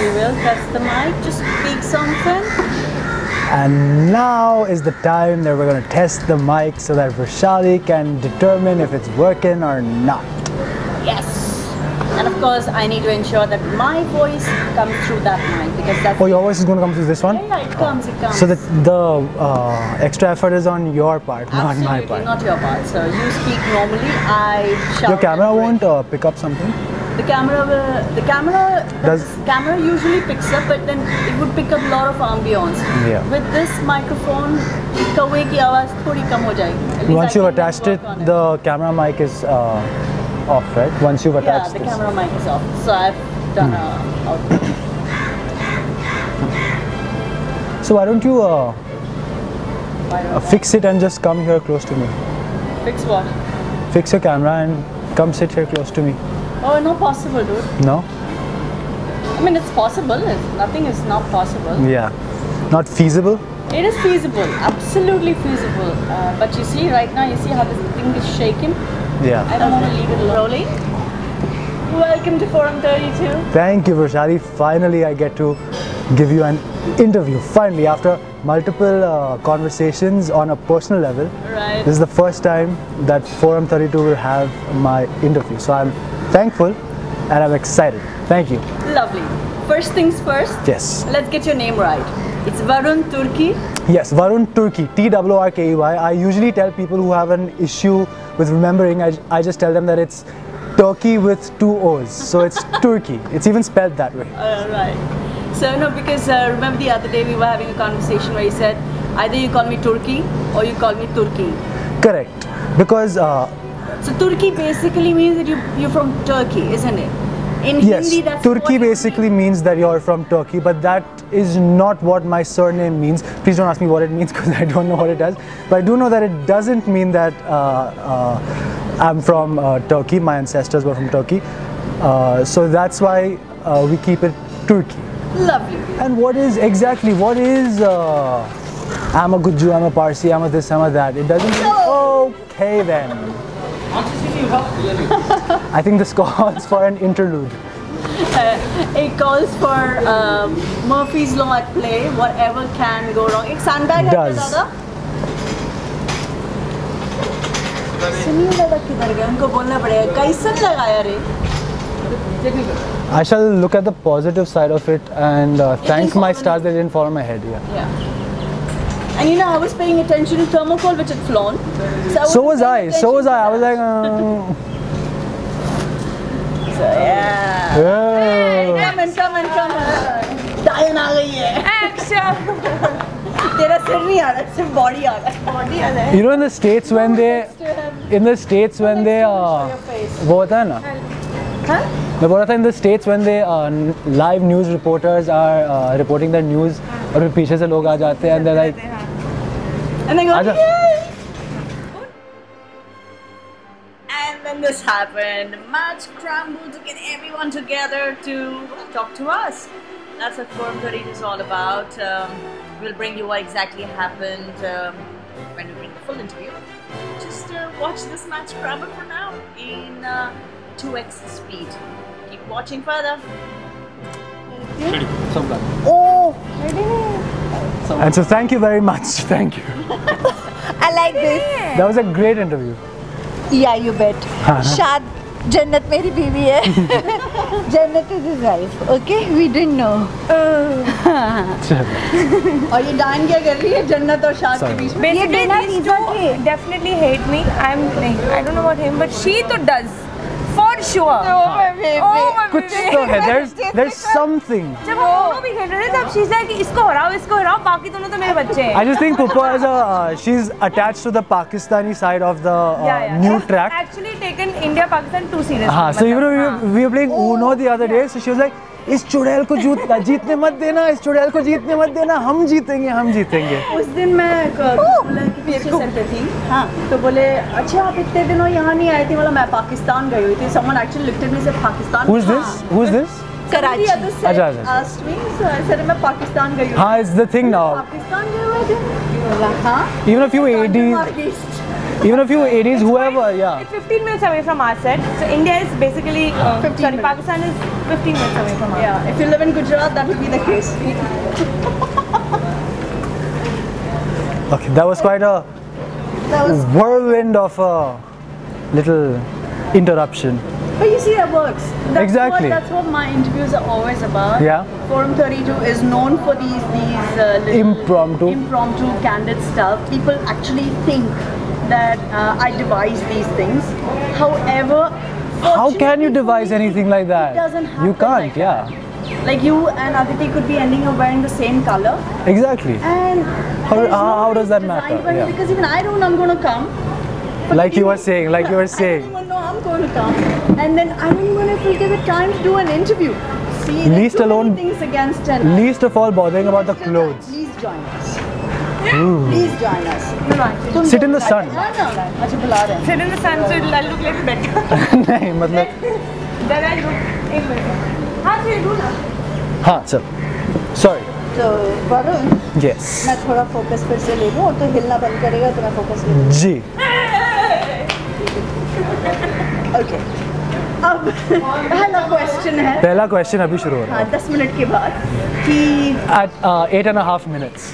we will test the mic. Just speak something. And now is the time that we're going to test the mic so that Vaishali can determine if it's working or not. Yes. And of course, I need to ensure that my voice comes through that mic because that's. Oh, your voice is going to come through this one? Yeah, it comes. So the extra effort is on your part, not my part. Not your part. So you speak normally. I shout. Your camera won't pick up something? The camera usually picks up, but then it would pick up a lot of ambience. Yeah. With this microphone, kawe ki awaaz thodi kam ho jayegi. Once you've attached it, the camera mic is off, right? Once you've attached the camera mic is off. So I've done a output. So why don't you fix it and just come here close to me? Fix what? Fix your camera and come sit here close to me. Oh, no possible, dude. No? I mean, it's possible. Nothing is not possible. Yeah. Not feasible? It is feasible. Absolutely feasible. But you see, right now, you see how this thing is shaking? Yeah. I don't want to leave it rolling. Welcome to Forum 32. Thank you, Vaishali. Finally, I get to give you an interview. Finally, after multiple conversations on a personal level. Right. This is the first time that Forum 32 will have my interview. So I'm thankful and I'm excited. Thank you. Lovely. First things first. Yes. Let's get your name right. It's Varun Turki. Yes, Varun Turki, Twrkey. I usually tell people who have an issue with remembering, I just tell them that it's Turkey with 2 O's. So it's Turki. It's even spelled that way. Right. So no, because remember the other day we were having a conversation where you said either you call me Turki or you call me Turki. Correct. Because so Turki basically means that you're from Turkey, isn't it? In yes, Hindi, that's Turki basically means that you're from Turkey, but that is not what my surname means. Please don't ask me what it means because I don't know what it does. But I do know that it doesn't mean that I'm from Turkey. My ancestors were from Turkey. So that's why we keep it Turki. Lovely. And what is I'm a Guju, I'm a Parsi, I'm a this, I'm a that. It doesn't mean, okay then. I think this calls for an interlude. It calls for Murphy's Law at play. Whatever can go wrong. एक sandbag है दादा? सुनिए दादा किधर गए? उनको बोलना पड़ेगा. कैसन लगाया रे? I shall look at the positive side of it and thank my stars they didn't fall on my head. Yeah. And you know, I was paying attention to thermocol which had flown. So was I. I was like, So yeah. Hey, come on. Diane आ गई है. Action. तेरा सिर नहीं आ रहा, सिर्फ body आ रहा है. You know, in the States when they वो होता है ना? मैं बोल रहा था in the States when they live news reporters are reporting their news और फिर पीछे से लोग आ जाते हैं and they're like and they go yay! And then this happened. Match scrambled to get everyone together to talk to us. That's what Forum 32 is all about. We'll bring you what exactly happened when we bring the full interview. Just watch this match scramble for now in 2x speed. Keep watching further. Ready. Some gun. Oh, ready. And so thank you very much. Thank you. I like this. That was a great interview. Yeah, you bet. Shad, Jannat मेरी बीवी है. Jannat is his wife. Okay, we didn't know. और ये dine क्या कर रही है जन्नत और शाद के बीच में? Basically, these two definitely hate me. I don't know about him, but she तो does. For sure. Oh my baby. Oh my कुछ तो है. There's something. जब वो दोनों भी खेल रहे थे तब she's like इसको हराओ बाकी दोनों तो मेरे बच्चे हैं. I just think Pupa is she's attached to the Pakistani side of the new track. Actually taken India Pakistan too seriously. So even though we were playing Uno the other day, so she was like, इस चुड़ैल को जीतने मत देना, इस चुड़ैल को जीतने मत देना, हम जीतेंगे. उस दिन मैं पीछे से थी, हाँ, तो बोले अच्छा आप इतने दिनों यहाँ नहीं आई थी, बोला मैं पाकिस्तान गई हुई थी. Someone actually looked at me and said Pakistan. Who's this? Karachi. Asked me, so I said मैं पाकिस्तान गई हूँ. हाँ, it's the thing now. Pakistan गए हुए थे. हाँ. Even a few ADs, whoever, yeah. It's 15 minutes away from our set. So India is basically, Pakistan is 15 minutes away from us. Yeah, if you live in Gujarat, that will be the case. Okay, that was quite a That was, whirlwind of a little interruption. but you see, that works. Exactly. That's what my interviews are always about. Yeah. Forum 32 is known for these little Impromptu. candid stuff. People actually think that I devise these things. However, How can you fortunately devise for me, anything like that? It doesn't happen. You can't, like yeah. that. Like you and Aditi could be ending up wearing the same color, Exactly. and How- there is how no does that design matter? for me, Yeah. because even I don't know I'm going to come. But Like you were saying, I don't even know I'm going to come, and then I don't even know if we'll give it time to do an interview. See, there's Least too many alone- things against and Least of all bothering about the clothes. Please join us. Please join us. No, actually. Sit in the sun. हाँ ना, अच्छा बुला रहे हैं. Sit in the sun so I'll look like better. नहीं मतलब Then I look. एक minute. हाँ जी, do ना. हाँ चल. Sorry. तो वरुण, Yes. मैं थोड़ा फोकस फिर से ले लूँ, और तो हिलना बंद करेगा तो मैं फोकस ले लूँ. जी. ओके. अब पहला क्वेश्चन है. पहला क्वेश्चन अभी शुरू हो रहा हाँ, 10 मिनट के बाद कि है. At 8.5 minutes.